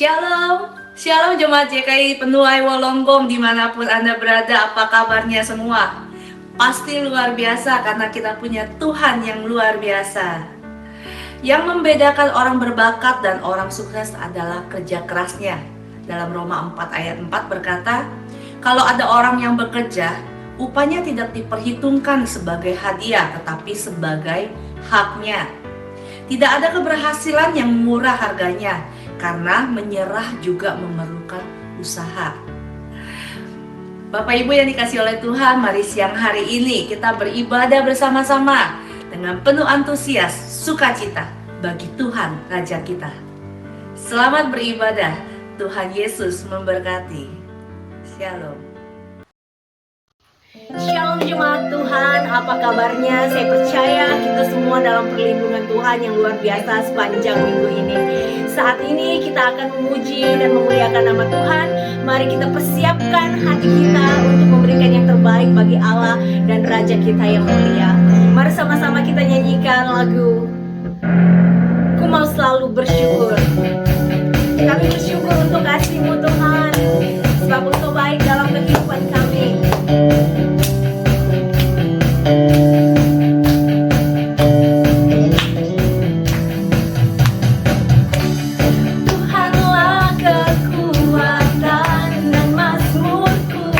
Shalom, Shalom Jemaat JKI Penuai Wolonggong dimanapun Anda berada, apa kabarnya semua? Pasti luar biasa karena kita punya Tuhan yang luar biasa. Yang membedakan orang berbakat dan orang sukses adalah kerja kerasnya. Dalam Roma 4 ayat 4 berkata, kalau ada orang yang bekerja, upahnya tidak diperhitungkan sebagai hadiah tetapi sebagai haknya. Tidak ada keberhasilan yang murah harganya, karena menyerah juga memerlukan usaha. Bapak Ibu yang dikasih oleh Tuhan, mari siang hari ini kita beribadah bersama-sama dengan penuh antusias, sukacita bagi Tuhan Raja kita. Selamat beribadah, Tuhan Yesus memberkati. Shalom. Shalom jemaat Tuhan, apa kabarnya? Saya percaya kita semua dalam perlindungan Tuhan yang luar biasa sepanjang minggu ini. Saat ini kita akan memuji dan memuliakan nama Tuhan. Mari kita persiapkan hati kita untuk memberikan yang terbaik bagi Allah dan Raja kita yang mulia. Mari sama-sama kita nyanyikan lagu Ku Mau Selalu Bersyukur. Kami bersyukur untuk kasih-Mu Tuhan, sebab Engkau baik dalam kehidupan kami. Tuhanlah kekuatan dan mazmurku,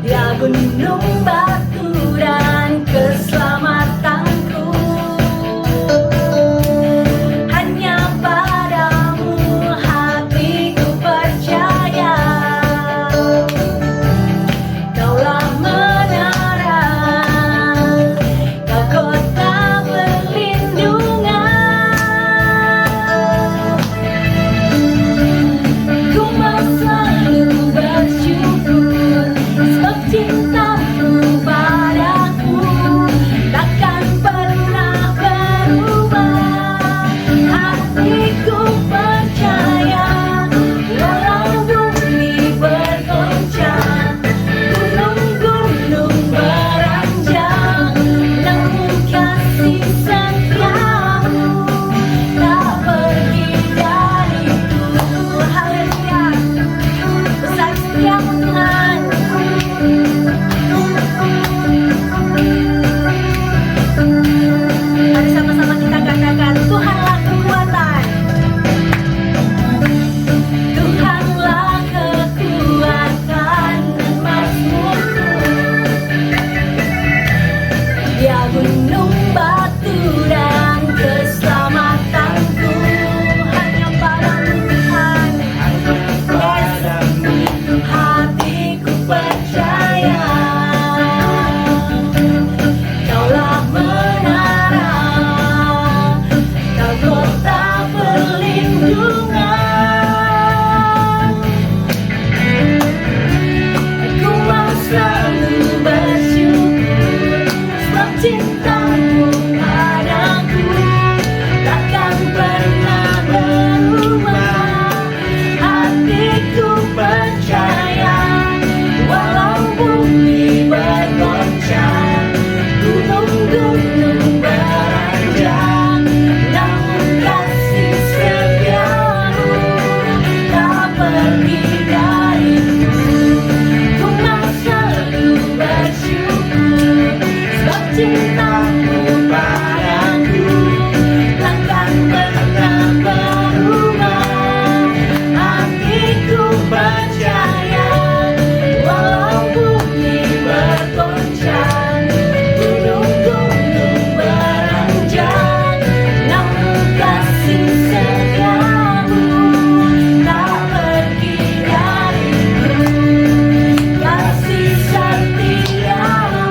Dia gunung batu dan keselamatanku. Hanya padamu hatiku percaya, Kaulah menara, Kau kota perlindungan. Ku mau selalu bersyukur, sebab cinta-Mu padaku takkan pernah berubah. Hatiku percaya, walau bumi bergoncang, gunung-gunung beranjak, namun kasih setiamu tak pergi dariku. Haleluya, besar setiamu Tuhan. Mari sama-sama kita katakan, Tuhanlah kekuatan. Tuhanlah kekuatan dan mazmurku, Dia gunung batu dan keselamatanku. Hanya padamu Tuhan, yes, hatiku percaya, Kaulah menara, Kau kota perlindungan. Ku mau selalu bersyukur, sebab cinta-Mu padaku takkan pernah berubah. Hatiku percaya, walau bumi bergoncang, gunung-gunung beranjak, namun kasih setiamu tak pergi dariku. Ku mau selalu bersyukur, sebab cinta-Mu padaku takkan pernah berubah. Hatiku percaya, walau bumi bergoncang, gunung-gunung beranjak, namun kasih setiamu tak pergi dariku. Kasih setiamu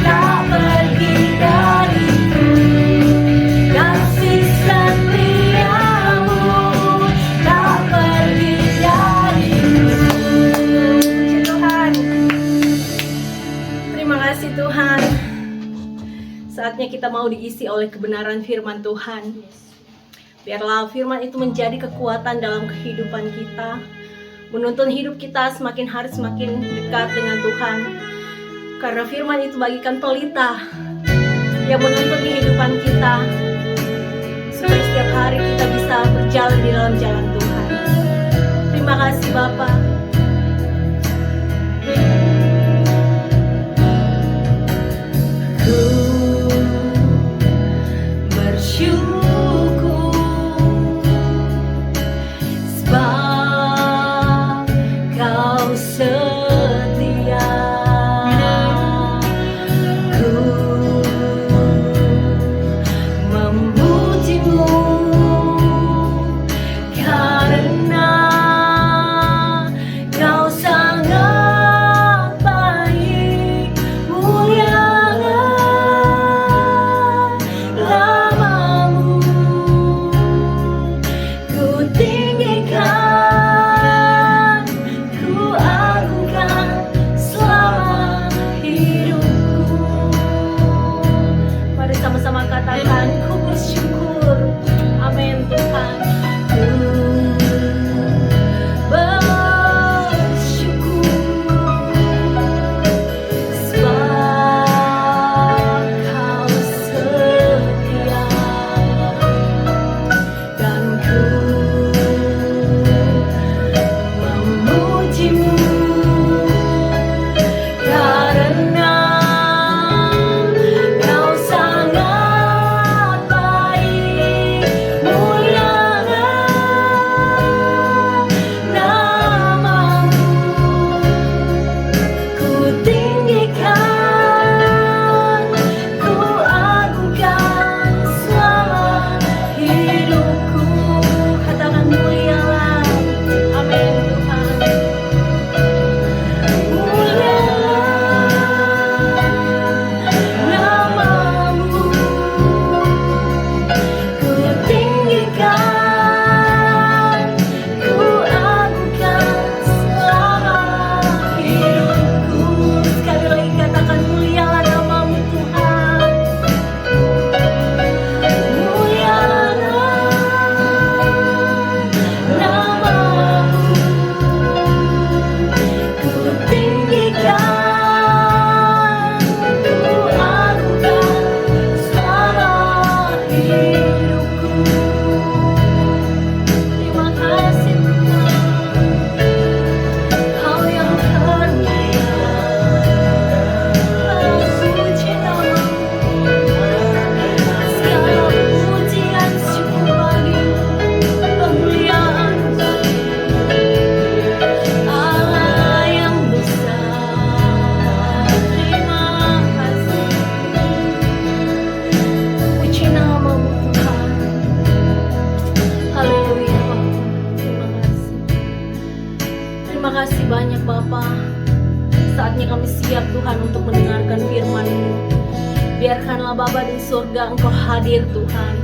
tak pergi dariku. Kasih setiamu tak pergi dariku. Tuhan, terima kasih Tuhan. Saatnya kita mau diisi oleh kebenaran firman Tuhan. Biarlah firman itu menjadi kekuatan dalam kehidupan kita, menuntun hidup kita semakin hari semakin dekat dengan Tuhan. Karena firman itu bagikan pelita yang menuntun kehidupan kita, supaya setiap hari kita bisa bersyukur sebab kau setia. Ku memujimu karena kau sangat baik, mulia namamu. Ku tinggikan, ku agungkan selama hidupku. Mari sama-sama katakan, ku bersyukur. Amin Tuhan. Ku bersyukur sebab kau setia, dan ku memujimu karena kau sangat baik, mulia namamu. Ku tinggikan, ku agungkan selama hidupku. Katakan mulialah, amin Tuhan. Mulialah namamu. Ku tinggikan, ku agungkan selama hidupku. Sekali lagi katakan, mulialah namamu Tuhan. Mulialah namamu. Ku tinggikan, ku agungkan selama hidupku. Terima kasih Tuhan, Kau yang termulia. Puji namamu, segala pujian syukur bagimu, kemuliaan Allah yang besar. Terima kasih, puji namamu Tuhan. Haleluya Bapa, terima kasih. Terima kasih banyak Bapa. Saatnya kami siap Tuhan untuk mendengarkan firman-Mu. Biarkanlah Bapa di surga Engkau hadir Tuhan.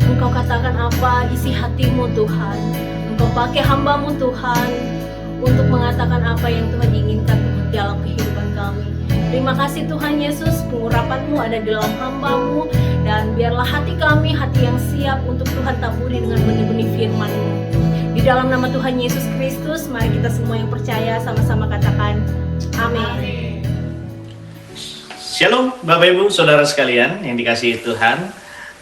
Engkau katakan apa isi hatimu Tuhan. Engkau pakai hamba-Mu Tuhan untuk mengatakan apa yang Tuhan inginkan Tuhan dalam kehidupan kami. Terima kasih Tuhan Yesus, pengurapan-Mu ada di dalam hamba-Mu. Dan biarlah hati kami, hati yang siap untuk Tuhan taburi dengan benih-benih firman-Mu. Di dalam nama Tuhan Yesus Kristus, mari kita semua yang percaya sama-sama katakan amin. Shalom Bapak Ibu Saudara sekalian yang dikasihi Tuhan.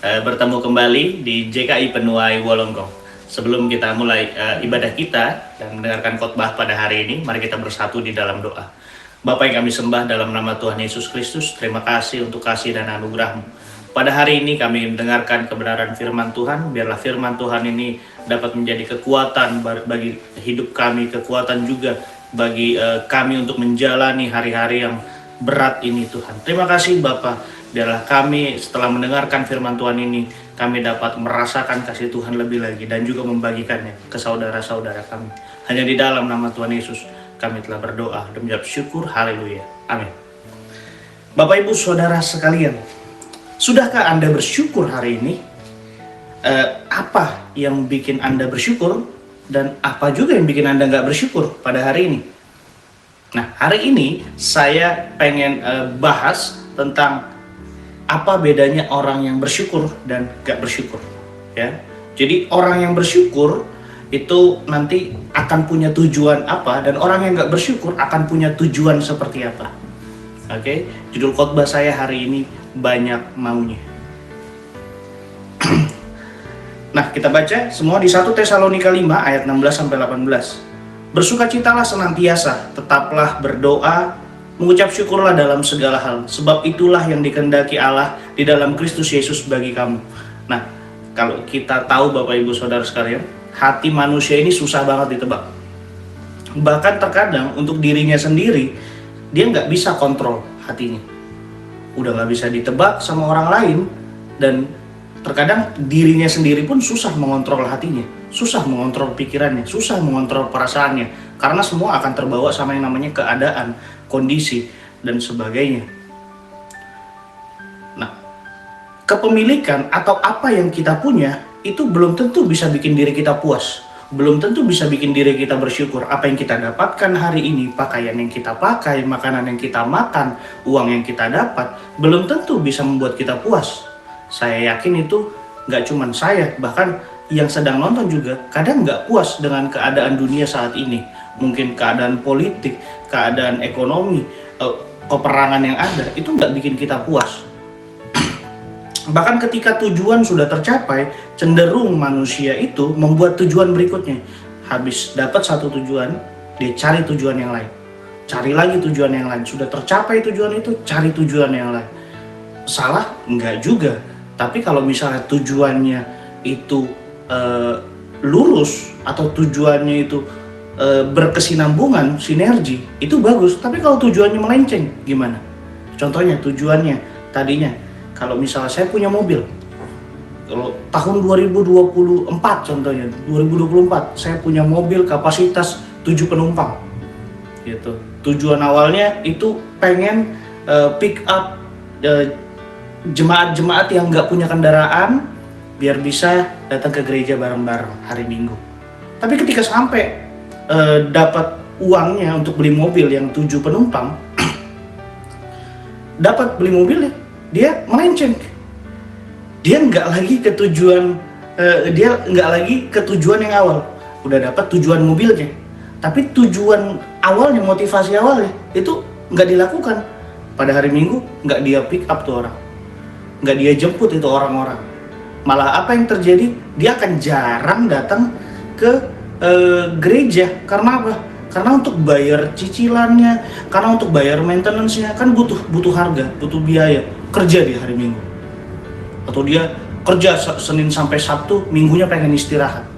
Bertemu kembali di JKI Penuai Wolonggong. Sebelum kita mulai ibadah kita dan mendengarkan khotbah pada hari ini, mari kita bersatu di dalam doa. Bapa yang kami sembah dalam nama Tuhan Yesus Kristus, terima kasih untuk kasih dan anugerah-Mu. Pada hari ini kami mendengarkan kebenaran firman Tuhan. Biarlah firman Tuhan ini dapat menjadi kekuatan bagi hidup kami, kekuatan juga bagi kami untuk menjalani hari-hari yang berat ini Tuhan. Terima kasih Bapa. Biarlah kami setelah mendengarkan firman Tuhan ini, kami dapat merasakan kasih Tuhan lebih lagi dan juga membagikannya ke saudara-saudara kami. Hanya di dalam nama Tuhan Yesus kami telah berdoa dan mengucap syukur. Haleluya. Amin. Bapak Ibu Saudara sekalian, sudahkah Anda bersyukur hari ini? Apa yang bikin Anda bersyukur dan apa juga yang bikin Anda nggak bersyukur pada hari ini? Nah, hari ini saya pengen bahas tentang apa bedanya orang yang bersyukur dan gak bersyukur, ya. Jadi orang yang bersyukur itu nanti akan punya tujuan apa, dan orang yang gak bersyukur akan punya tujuan seperti apa. Oke, judul khotbah saya hari ini banyak maunya. Nah, kita baca semua di 1 Tesalonika 5 ayat 16-18. Bersukacitalah senantiasa, tetaplah berdoa, mengucap syukurlah dalam segala hal, sebab itulah yang dikehendaki Allah di dalam Kristus Yesus bagi kamu. Nah, kalau kita tahu Bapak Ibu Saudara sekalian, hati manusia ini susah banget ditebak. Bahkan terkadang untuk dirinya sendiri, dia nggak bisa kontrol hatinya. Udah nggak bisa ditebak sama orang lain, dan terkadang dirinya sendiri pun susah mengontrol hatinya, susah mengontrol pikirannya, susah mengontrol perasaannya, karena semua akan terbawa sama yang namanya keadaan, kondisi, dan sebagainya. Nah, kepemilikan atau apa yang kita punya itu belum tentu bisa bikin diri kita puas, belum tentu bisa bikin diri kita bersyukur. Apa yang kita dapatkan hari ini, pakaian yang kita pakai, makanan yang kita makan, uang yang kita dapat, belum tentu bisa membuat kita puas. Saya yakin itu nggak cuman saya, bahkan yang sedang nonton juga kadang nggak puas dengan keadaan dunia saat ini. Mungkin keadaan politik, keadaan ekonomi, peperangan yang ada, itu nggak bikin kita puas. Bahkan ketika tujuan sudah tercapai, cenderung manusia itu membuat tujuan berikutnya. Habis dapat satu tujuan, dia cari tujuan yang lain. Cari lagi tujuan yang lain. Sudah tercapai tujuan itu, cari tujuan yang lain. Salah? Enggak juga. Tapi kalau misalnya tujuannya itu lurus, atau tujuannya itu berkesinambungan, sinergi, itu bagus. Tapi kalau tujuannya melenceng, gimana? Contohnya tujuannya tadinya, kalau misalnya saya punya mobil, kalau tahun 2024 contohnya, 2024 saya punya mobil kapasitas 7 penumpang gitu. Tujuan awalnya itu pengen pick up jemaat-jemaat yang nggak punya kendaraan biar bisa datang ke gereja bareng-bareng hari Minggu. Tapi ketika sampai dapat uangnya untuk beli mobil yang 7 penumpang, dapat beli mobilnya, dia melenceng. Dia nggak lagi ke tujuan, yang awal. Udah dapat tujuan mobilnya, tapi tujuan awalnya, motivasi awalnya itu nggak dilakukan. Pada hari Minggu nggak dia pick up tuh orang, nggak dia jemput itu orang-orang. Malah apa yang terjadi? Dia akan jarang datang ke gereja. Karena apa? Karena untuk bayar cicilannya, karena untuk bayar maintenance-nya, kan butuh harga, butuh biaya. Kerja di hari Minggu, atau dia kerja Senin sampai Sabtu, Minggunya pengen istirahat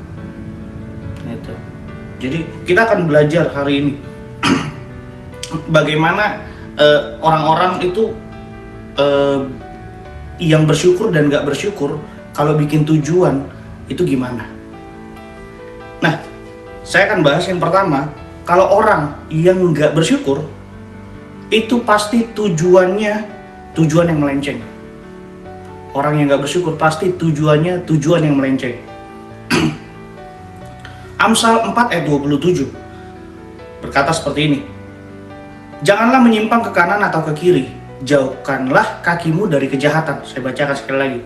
gitu. Jadi kita akan belajar hari ini bagaimana orang-orang itu yang bersyukur dan gak bersyukur kalau bikin tujuan itu gimana. Nah, saya akan bahas yang pertama. Kalau orang yang gak bersyukur, itu pasti tujuannya tujuan yang melenceng. Orang yang gak bersyukur pasti tujuannya tujuan yang melenceng. Amsal 4 ayat 27 berkata seperti ini. Janganlah menyimpang ke kanan atau ke kiri, jauhkanlah kakimu dari kejahatan. Saya bacakan sekali lagi.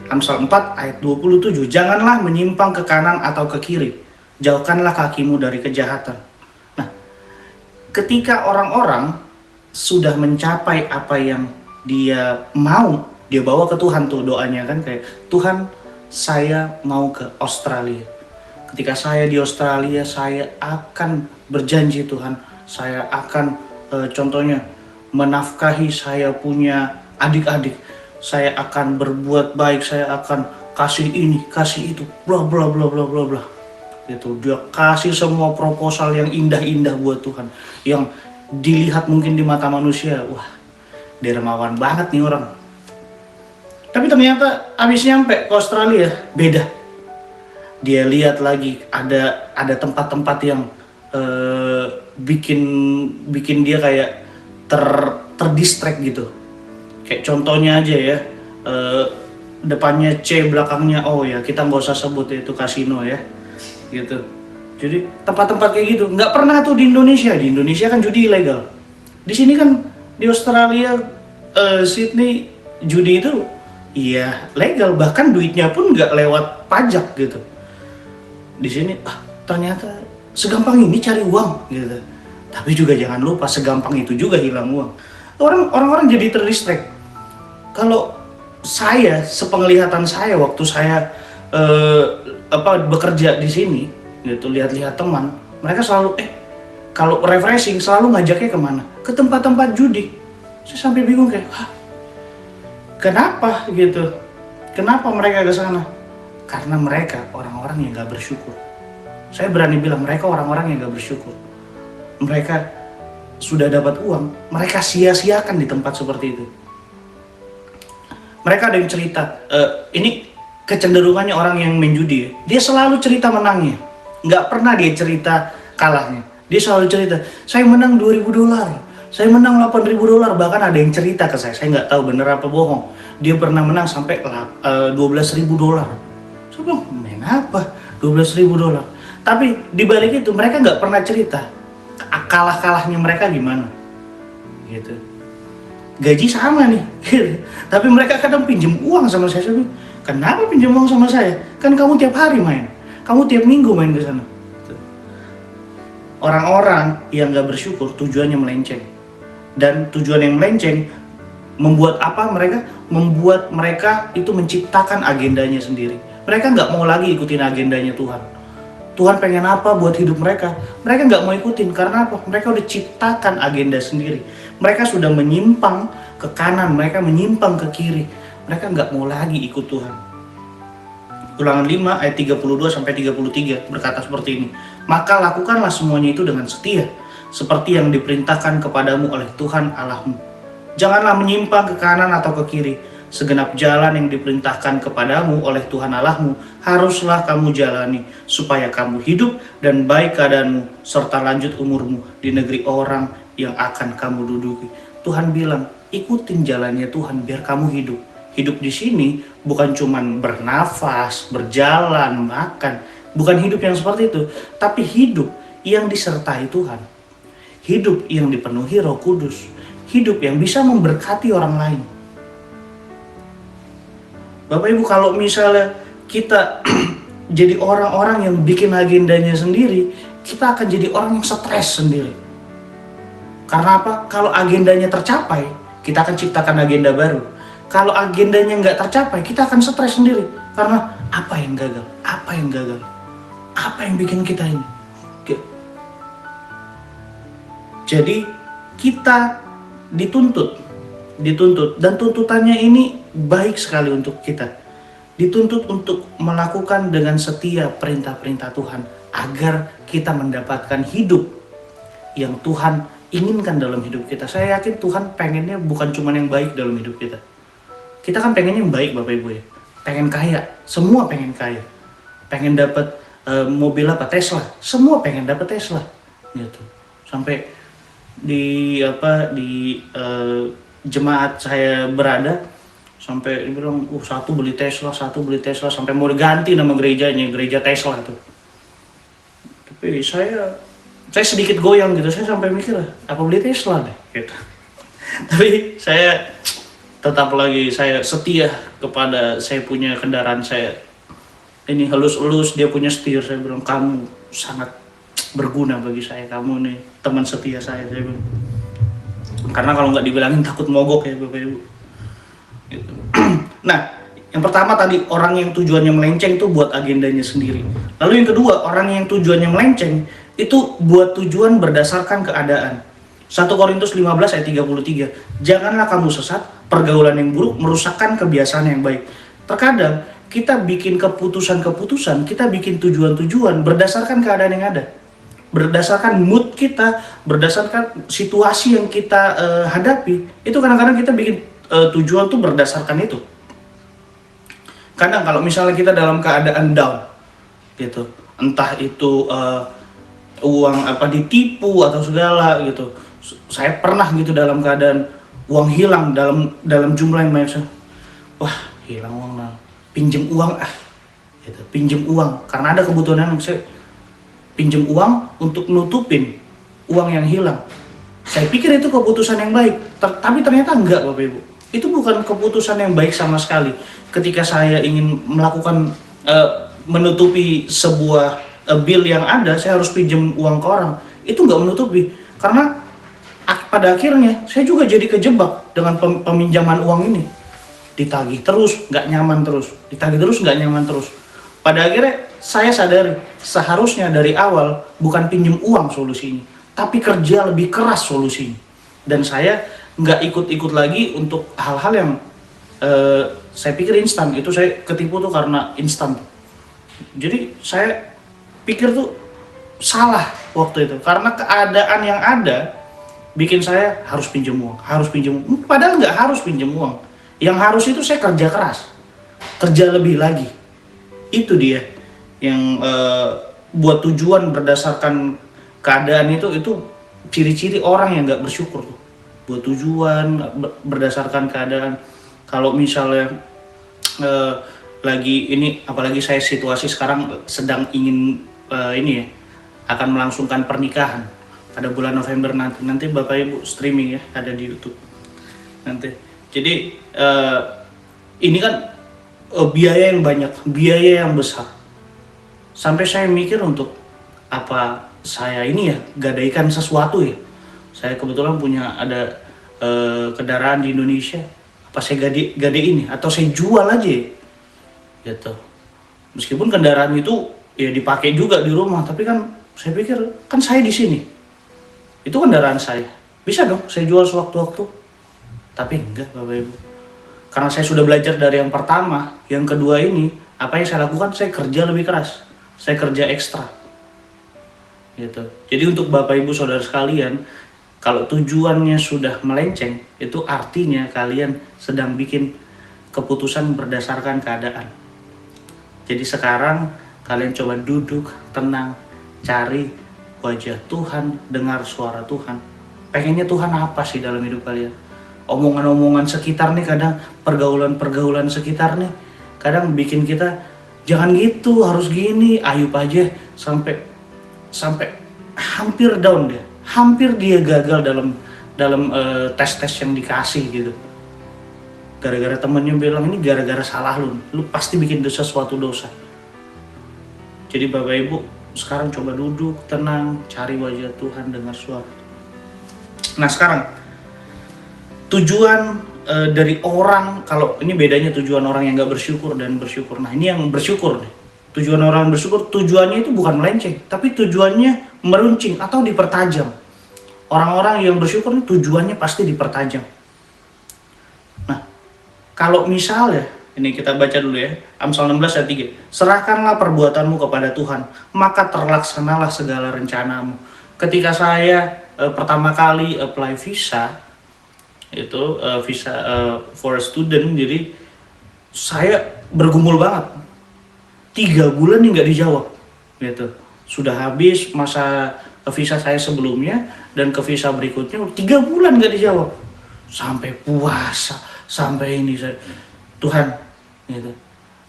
Amsal 4 ayat 27. Janganlah menyimpang ke kanan atau ke kiri, jauhkanlah kakimu dari kejahatan. Nah, ketika orang-orang sudah mencapai apa yang dia mau, dia bawa ke Tuhan tuh doanya kan, kayak Tuhan, saya mau ke Australia. Ketika saya di Australia, saya akan berjanji Tuhan, saya akan contohnya menafkahi saya punya adik-adik, saya akan berbuat baik, saya akan kasih ini, kasih itu, bla bla bla bla bla bla. Gitu. Dia kasih semua proposal yang indah-indah buat Tuhan, yang dilihat mungkin di mata manusia, wah, dermawan banget nih orang. Tapi ternyata abis nyampe ke Australia beda. Dia lihat lagi ada tempat-tempat yang bikin dia kayak terdistract gitu. Kayak contohnya aja ya, depannya C, belakangnya O ya, kita nggak usah sebut itu kasino ya, gitu. Jadi tempat-tempat kayak gitu nggak pernah tuh di Indonesia. Di Indonesia kan judi ilegal. Di sini kan di Australia, Sydney, judi itu iya legal, bahkan duitnya pun nggak lewat pajak gitu. Di sini ternyata segampang ini cari uang gitu. Tapi juga jangan lupa segampang itu juga hilang uang. Orang-orang jadi terdistract. Kalau saya, sepenglihatan saya waktu saya bekerja di sini gitu, lihat-lihat teman, mereka selalu kalau refreshing selalu ngajaknya kemana? Ke tempat-tempat judi. Saya sampai bingung kayak, kenapa gitu? Kenapa mereka ke sana? Karena mereka orang-orang yang gak bersyukur. Saya berani bilang mereka orang-orang yang gak bersyukur. Mereka sudah dapat uang, mereka sia-siakan di tempat seperti itu. Mereka ada yang cerita, ini kecenderungannya orang yang main judi ya. Dia selalu cerita menangnya, nggak pernah dia cerita kalahnya. Dia selalu cerita, saya menang $2.000, saya menang $8.000, bahkan ada yang cerita ke saya nggak tahu bener apa bohong. Dia pernah menang sampai $12.000. Saya bilang, main apa? $12.000. Tapi di balik itu mereka nggak pernah cerita kalah-kalahnya mereka gimana, gitu. Gaji sama nih, gitu. Tapi mereka kadang pinjam uang sama saya. Saya bilang, kenapa pinjam uang sama saya? Kan kamu tiap hari main, kamu tiap minggu main ke sana. Orang-orang yang gak bersyukur tujuannya melenceng. Dan tujuan yang melenceng membuat apa mereka? Membuat mereka itu menciptakan agendanya sendiri. Mereka gak mau lagi ikutin agendanya Tuhan. Tuhan pengen apa buat hidup mereka? Mereka nggak mau ikutin, karena apa? Mereka udah ciptakan agenda sendiri. Mereka sudah menyimpang ke kanan, mereka menyimpang ke kiri. Mereka nggak mau lagi ikut Tuhan. Ulangan 5 ayat 32-33 berkata seperti ini. Maka lakukanlah semuanya itu dengan setia, seperti yang diperintahkan kepadamu oleh Tuhan Allahmu. Janganlah menyimpang ke kanan atau ke kiri. Segenap jalan yang diperintahkan kepadamu oleh Tuhan Allahmu haruslah kamu jalani, supaya kamu hidup dan baik keadaanmu serta lanjut umurmu di negeri orang yang akan kamu duduki. Tuhan bilang, ikutin jalannya Tuhan biar kamu hidup. Hidup di sini bukan cuman bernafas, berjalan, makan, bukan hidup yang seperti itu, tapi hidup yang disertai Tuhan. Hidup yang dipenuhi Roh Kudus, hidup yang bisa memberkati orang lain. Bapak Ibu, kalau misalnya kita jadi orang-orang yang bikin agendanya sendiri, kita akan jadi orang yang stres sendiri. Karena apa? Kalau agendanya tercapai, kita akan ciptakan agenda baru. Kalau agendanya nggak tercapai, kita akan stres sendiri. Karena apa yang gagal? Apa yang gagal? Apa yang bikin kita ini? Jadi kita dituntut, dan tuntutannya ini baik sekali untuk kita. Dituntut untuk melakukan dengan setia perintah-perintah Tuhan agar kita mendapatkan hidup yang Tuhan inginkan dalam hidup kita. Saya yakin Tuhan pengennya bukan cuma yang baik dalam hidup kita. Kita kan pengennya yang baik, Bapak Ibu ya. Pengen kaya, semua pengen kaya. Pengen dapat mobil apa? Tesla. Semua pengen dapat Tesla. Gitu. Sampai di jemaat saya berada, sampai bilang, satu beli Tesla, sampai mau diganti nama gerejanya, gereja Tesla tuh. Tapi saya sedikit goyang gitu, saya sampai mikir, apa beli Tesla deh, gitu. Tapi saya tetap lagi, saya setia kepada saya punya kendaraan saya. Ini halus-halus, dia punya setir, saya bilang, kamu sangat berguna bagi saya, kamu nih teman setia saya bilang. Karena kalau nggak dibilangin takut mogok ya Bapak Ibu. Gitu. Nah, yang pertama tadi orang yang tujuannya melenceng itu buat agendanya sendiri. Lalu yang kedua, orang yang tujuannya melenceng itu buat tujuan berdasarkan keadaan. 1 Korintus 15 ayat 33. Janganlah kamu sesat, pergaulan yang buruk merusakkan kebiasaan yang baik. Terkadang kita bikin keputusan-keputusan, kita bikin tujuan-tujuan berdasarkan keadaan yang ada. Berdasarkan mood kita, berdasarkan situasi yang kita hadapi, itu kadang-kadang kita bikin tujuan tuh berdasarkan itu. Kadang kalau misalnya kita dalam keadaan down, gitu, entah itu uang ditipu atau segala gitu. Saya pernah gitu dalam keadaan uang hilang dalam jumlah yang banyak. Wah, hilang uang, pinjem uang gitu, pinjem uang karena ada kebutuhan yang saya pinjem uang untuk nutupin uang yang hilang. Saya pikir itu keputusan yang baik, tapi ternyata enggak Bapak Ibu. Itu bukan keputusan yang baik sama sekali. Ketika saya ingin melakukan menutupi sebuah bill yang ada, saya harus pinjem uang ke orang. Itu enggak menutupi, karena pada akhirnya saya juga jadi kejebak dengan peminjaman uang ini. Ditagih terus, enggak nyaman terus. Ditagih terus, enggak nyaman terus. Pada akhirnya saya sadari seharusnya dari awal bukan pinjem uang solusinya, tapi kerja lebih keras solusinya. Dan saya nggak ikut-ikut lagi untuk hal-hal yang saya pikir instan, itu saya ketipu tuh karena instan. Jadi saya pikir tuh salah waktu itu, karena keadaan yang ada bikin saya harus pinjam uang, padahal nggak harus pinjam uang. Yang harus itu saya kerja keras, kerja lebih lagi. Itu dia yang buat tujuan berdasarkan keadaan itu ciri-ciri orang yang nggak bersyukur tuh. Buat tujuan berdasarkan keadaan. Kalau misalnya lagi ini, apalagi saya situasi sekarang sedang ingin ini ya, akan melangsungkan pernikahan pada bulan November nanti Bapak Ibu streaming ya, ada di YouTube nanti. Jadi ini kan biaya yang banyak, biaya yang besar. Sampai saya mikir untuk apa saya ini ya gadaikan sesuatu ya. Saya kebetulan punya ada kendaraan di Indonesia. Apa saya gade ini atau saya jual aja ya? Gitu. Meskipun kendaraan itu ya dipakai juga di rumah, tapi kan saya pikir kan saya di sini. Itu kendaraan saya. Bisa dong saya jual sewaktu-waktu. Tapi enggak Bapak Ibu. Karena saya sudah belajar dari yang pertama, yang kedua ini, apa yang saya lakukan? Saya kerja lebih keras. Saya kerja ekstra. Gitu. Jadi untuk Bapak Ibu Saudara sekalian, kalau tujuannya sudah melenceng, itu artinya kalian sedang bikin keputusan berdasarkan keadaan. Jadi sekarang kalian coba duduk, tenang, cari wajah Tuhan, dengar suara Tuhan. Pengennya Tuhan apa sih dalam hidup kalian? Omongan-omongan sekitar nih, kadang pergaulan-pergaulan sekitar nih, kadang bikin kita jangan gitu, harus gini, Ayub aja sampai hampir down dia. Hampir dia gagal dalam tes-tes yang dikasih gitu. Gara-gara temennya bilang ini gara-gara salah lu pasti bikin sesuatu dosa. Jadi Bapak Ibu sekarang coba duduk tenang, cari wajah Tuhan, dengar suara. Nah sekarang tujuan dari orang, kalau ini bedanya tujuan orang yang nggak bersyukur dan bersyukur. Nah ini yang bersyukur nih. Tujuan orang bersyukur, tujuannya itu bukan melenceng, tapi tujuannya meruncing atau dipertajam. Orang-orang yang bersyukur tujuannya pasti dipertajam. Nah, kalau misalnya, ini kita baca dulu ya, Amsal 16 ayat 3. Serahkanlah perbuatanmu kepada Tuhan, maka terlaksanalah segala rencanamu. Ketika saya pertama kali apply visa, itu visa for a student, jadi saya bergumul banget. 3 bulan nih nggak dijawab, gitu. Sudah habis masa visa saya sebelumnya dan ke visa berikutnya 3 bulan nggak dijawab. Sampai puasa, sampai ini saya, Tuhan, gitu.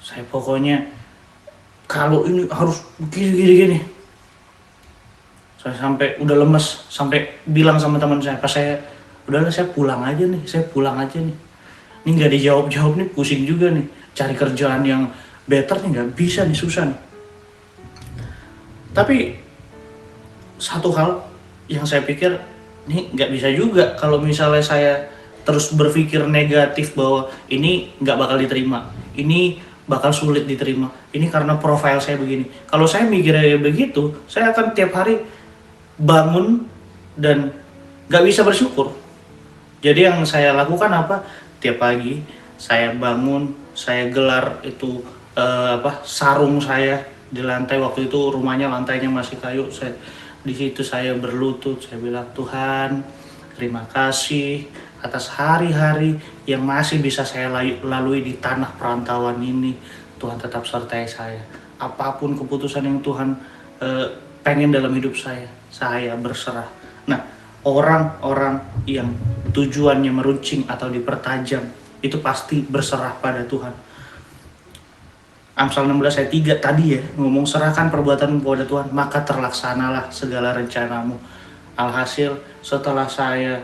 Saya pokoknya kalau ini harus gini. Saya sampai udah lemes, sampai bilang sama teman saya, pas saya udahlah saya pulang aja nih. Ini nggak dijawab nih, pusing juga nih. Cari kerjaan yang better nih nggak bisa nih, susah nih. Tapi satu hal yang saya pikir ini nggak bisa juga kalau misalnya saya terus berpikir negatif bahwa ini nggak bakal diterima, ini bakal sulit diterima, ini karena profil saya begini. Kalau saya mikirnya begitu, saya akan tiap hari bangun dan nggak bisa bersyukur. Jadi yang saya lakukan apa? Tiap pagi saya bangun, saya gelar itu sarung saya di lantai. Waktu itu rumahnya lantainya masih kayu. Di situ saya berlutut, saya bilang, Tuhan, terima kasih atas hari-hari yang masih bisa saya lalui di tanah perantauan ini. Tuhan tetap sertai saya. Apapun keputusan yang Tuhan pengen dalam hidup saya berserah. Nah, orang-orang yang tujuannya meruncing atau dipertajam itu pasti berserah pada Tuhan. Amsal 16 ayat 3 tadi ya, ngomong serahkan perbuatanmu kepada Tuhan, maka terlaksanalah segala rencanamu. Alhasil setelah saya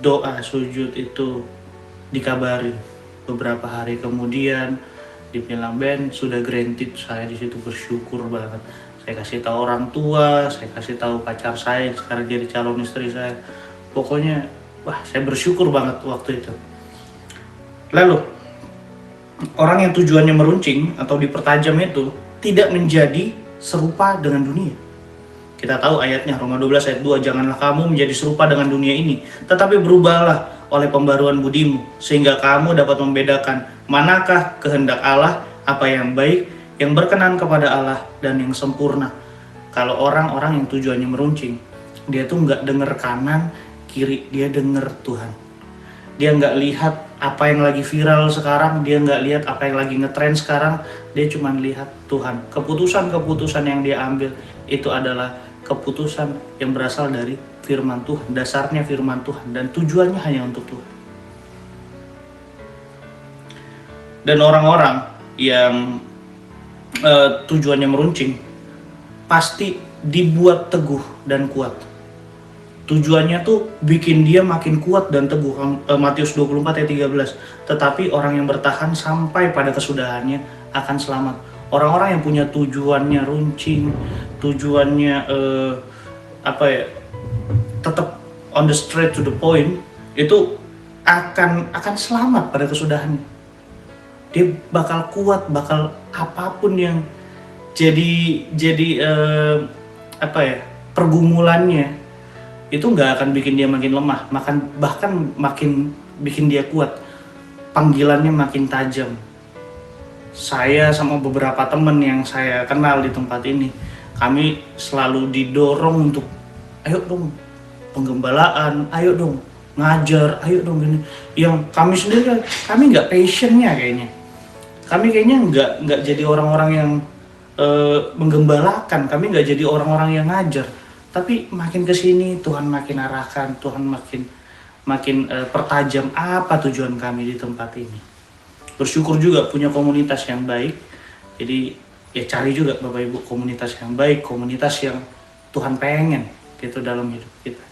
doa sujud itu dikabarin beberapa hari kemudian, dibilang Ben sudah granted. Saya di situ bersyukur banget. Saya kasih tahu orang tua, saya kasih tahu pacar saya sekarang jadi calon istri saya. Pokoknya wah, saya bersyukur banget waktu itu. Lalu orang yang tujuannya meruncing atau dipertajam itu tidak menjadi serupa dengan dunia. Kita tahu ayatnya Roma 12 ayat 2, janganlah kamu menjadi serupa dengan dunia ini, tetapi berubahlah oleh pembaruan budimu, sehingga kamu dapat membedakan manakah kehendak Allah, apa yang baik, yang berkenan kepada Allah, dan yang sempurna. Kalau orang-orang yang tujuannya meruncing, dia tuh nggak denger kanan, kiri, dia denger Tuhan. Dia nggak lihat apa yang lagi viral sekarang, dia nggak lihat apa yang lagi ngetren sekarang, dia cuma lihat Tuhan. Keputusan-keputusan yang dia ambil itu adalah keputusan yang berasal dari firman Tuhan, dasarnya firman Tuhan, dan tujuannya hanya untuk Tuhan. Dan orang-orang yang tujuannya meruncing pasti dibuat teguh dan kuat. Tujuannya tuh bikin dia makin kuat dan teguh. Matius 24 ayat 13. Tetapi orang yang bertahan sampai pada kesudahannya akan selamat. Orang-orang yang punya tujuannya runcing, tujuannya tetap on the straight to the point, itu akan selamat pada kesudahannya. Dia bakal kuat, bakal apapun yang jadi pergumulannya itu nggak akan bikin dia makin lemah, bahkan makin bikin dia kuat. Panggilannya makin tajam. Saya sama beberapa teman yang saya kenal di tempat ini, kami selalu didorong untuk ayo dong penggembalaan, ayo dong ngajar, ayo dong gini. Yang kami sendiri, kami nggak passionnya kayaknya. Kami kayaknya nggak jadi orang-orang yang menggembalakan, kami nggak jadi orang-orang yang ngajar. Tapi makin kesini Tuhan makin arahkan, Tuhan makin pertajam apa tujuan kami di tempat ini. Bersyukur juga punya komunitas yang baik. Jadi ya cari juga Bapak Ibu komunitas yang baik, komunitas yang Tuhan pengen gitu dalam hidup kita.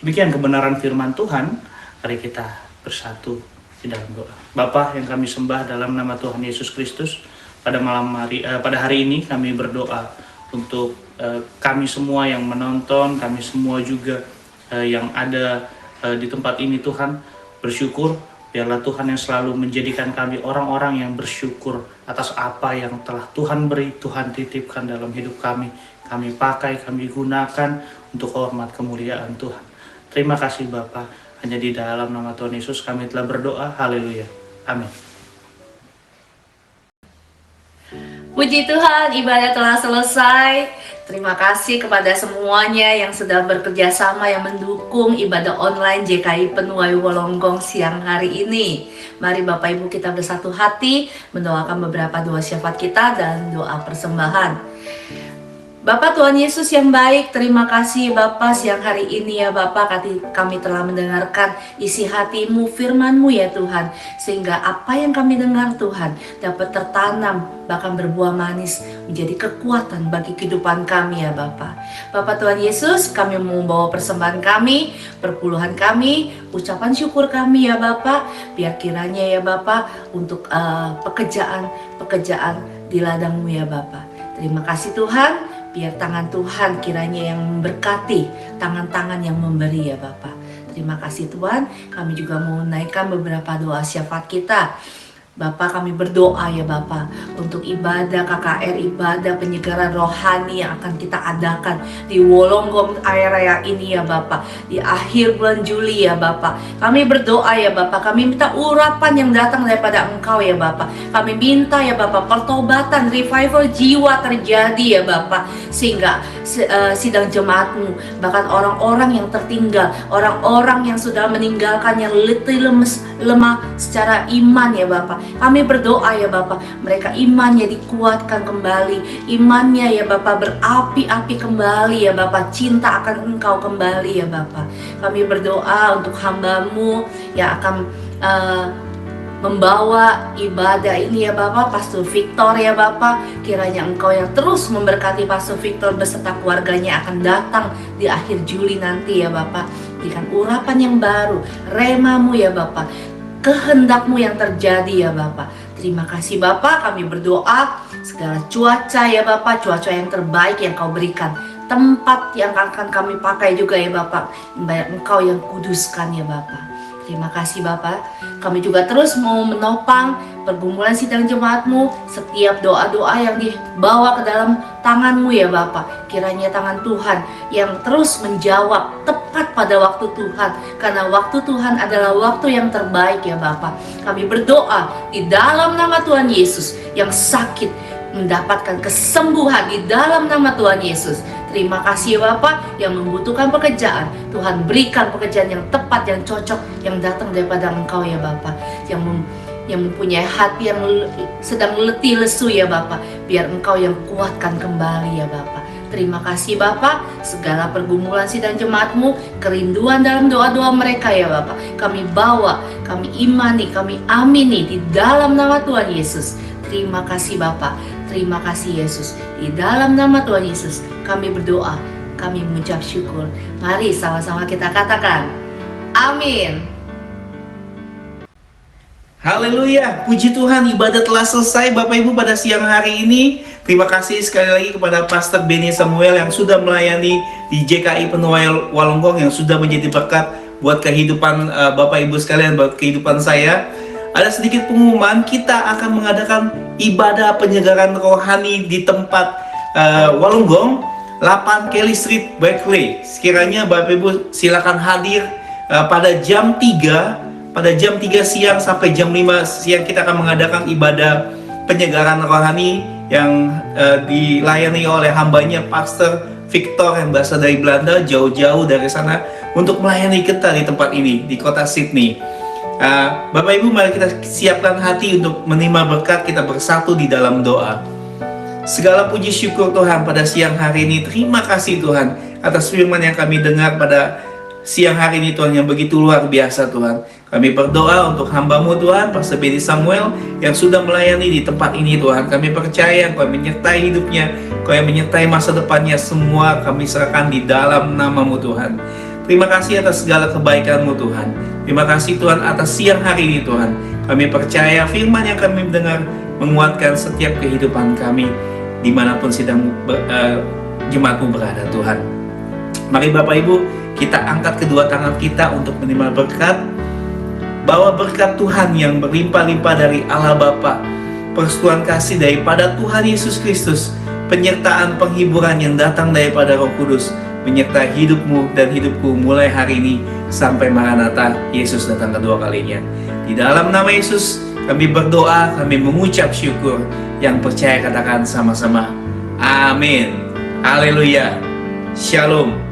Demikian kebenaran firman Tuhan. Mari kita bersatu di dalam doa. Bapa yang kami sembah dalam nama Tuhan Yesus Kristus, pada hari ini kami berdoa untuk kami semua yang menonton, kami semua juga yang ada di tempat ini. Tuhan, bersyukur biarlah Tuhan yang selalu menjadikan kami orang-orang yang bersyukur atas apa yang telah Tuhan beri, Tuhan titipkan dalam hidup kami. Kami pakai, kami gunakan untuk hormat kemuliaan Tuhan. Terima kasih Bapa, hanya di dalam nama Tuhan Yesus kami telah berdoa. Haleluya. Amin. Puji Tuhan, ibadah telah selesai. Terima kasih kepada semuanya yang sudah bekerja sama, yang mendukung ibadah online JKI Penuai Wolonggong siang hari ini. Mari Bapak Ibu kita bersatu hati mendoakan beberapa doa syafaat kita dan doa persembahan. Bapak Tuhan Yesus yang baik, terima kasih Bapak siang hari ini ya Bapak, kami telah mendengarkan isi hati-Mu, firman-Mu ya Tuhan. Sehingga apa yang kami dengar Tuhan dapat tertanam, bahkan berbuah manis, menjadi kekuatan bagi kehidupan kami ya Bapak. Bapak Tuhan Yesus, kami membawa persembahan kami, perpuluhan kami, ucapan syukur kami ya Bapak. Biar kiranya ya Bapak untuk pekerjaan di ladang-Mu ya Bapak. Terima kasih Tuhan. Biar tangan Tuhan kiranya yang memberkati, tangan-tangan yang memberi ya Bapak. Terima kasih Tuhan. Kami juga mau naikkan beberapa doa syafaat kita. Bapak, kami berdoa ya Bapak untuk ibadah KKR, ibadah penyegaran rohani yang akan kita adakan di Wolonggong Air Raya ini ya Bapak, di akhir bulan Juli ya Bapak. Kami berdoa ya Bapak, kami minta urapan yang datang daripada Engkau ya Bapak. Kami minta ya Bapak pertobatan, revival jiwa terjadi ya Bapak, sehingga sidang jemaat-Mu, bahkan orang-orang yang tertinggal, orang-orang yang sudah meninggalkan, yang letih lemah secara iman ya Bapak. Kami berdoa ya Bapak, mereka imannya dikuatkan kembali, imannya ya Bapak berapi-api kembali ya Bapak, cinta akan Engkau kembali ya Bapak. Kami berdoa untuk hamba-Mu yang akan membawa ibadah ini ya Bapak, Pastor Victor ya Bapak. Kiranya Engkau yang terus memberkati Pastor Victor beserta keluarganya akan datang di akhir Juli nanti ya Bapak. Berikan urapan yang baru, rema-Mu ya Bapak, kehendak-Mu yang terjadi ya Bapak. Terima kasih Bapak, kami berdoa segala cuaca ya Bapak, cuaca yang terbaik yang Kau berikan, tempat yang akan kami pakai juga ya Bapak, Engkau yang kuduskan ya Bapak. Terima kasih Bapak. Kami juga terus mau menopang pergumulan sidang jemaat-Mu, setiap doa-doa yang dibawa ke dalam tangan-Mu ya Bapak. Kiranya tangan Tuhan yang terus menjawab tepat pada waktu Tuhan. Karena waktu Tuhan adalah waktu yang terbaik ya Bapak. Kami berdoa di dalam nama Tuhan Yesus, yang sakit mendapatkan kesembuhan di dalam nama Tuhan Yesus. Terima kasih ya Bapak, yang membutuhkan pekerjaan, Tuhan berikan pekerjaan yang tepat, yang cocok, yang datang daripada Engkau ya Bapak. Yang mempunyai hati yang sedang letih lesu ya Bapak, biar Engkau yang kuatkan kembali ya Bapak. Terima kasih Bapak, segala pergumulan sidang jemaat-Mu, kerinduan dalam doa-doa mereka ya Bapak, kami bawa, kami imani, kami amini di dalam nama Tuhan Yesus. Terima kasih Bapak, terima kasih Yesus. Di dalam nama Tuhan Yesus kami berdoa, kami mengucap syukur. Mari sama-sama kita katakan, amin. Haleluya, puji Tuhan, ibadah telah selesai Bapak Ibu pada siang hari ini. Terima kasih sekali lagi kepada Pastor Benny Samuel yang sudah melayani di JKI Penuai Walonggong, yang sudah menjadi berkat buat kehidupan Bapak Ibu sekalian, buat kehidupan saya. Ada sedikit pengumuman, kita akan mengadakan ibadah penyegaran rohani di tempat Walonggong, 8 Kelly Street, Berkeley. Sekiranya Bapak Ibu silakan hadir pada jam 3 siang sampai jam 5 siang. Kita akan mengadakan ibadah penyegaran rohani yang dilayani oleh hambanya Pastor Victor yang berasal dari Belanda, jauh-jauh dari sana untuk melayani kita di tempat ini, di kota Sydney. Bapak Ibu, mari kita siapkan hati untuk menerima berkat. Kita bersatu di dalam doa. Segala puji syukur Tuhan pada siang hari ini. Terima kasih Tuhan atas firman yang kami dengar pada siang hari ini Tuhan, yang begitu luar biasa Tuhan. Kami berdoa untuk hamba-Mu Tuhan, Pastor Benny Samuel yang sudah melayani di tempat ini Tuhan. Kami percaya Kau menyertai hidupnya, Kau yang menyertai masa depannya. Semua kami serahkan di dalam nama-Mu Tuhan. Terima kasih atas segala kebaikan-Mu Tuhan. Terima kasih Tuhan atas siang hari ini Tuhan. Kami percaya firman yang kami dengar menguatkan setiap kehidupan kami dimanapun sidang jemaat-Mu berada Tuhan. Mari Bapak Ibu, kita angkat kedua tangan kita untuk menerima berkat. Bawa berkat Tuhan yang berlimpah-limpah dari Allah Bapa, persetujuan kasih daripada Tuhan Yesus Kristus, penyertaan penghiburan yang datang daripada Roh Kudus, menyertai hidupmu dan hidupku mulai hari ini sampai Maranatha, Yesus datang kedua kalinya. Di dalam nama Yesus kami berdoa, kami mengucap syukur. Yang percaya katakan sama-sama, amin. Haleluya. Shalom.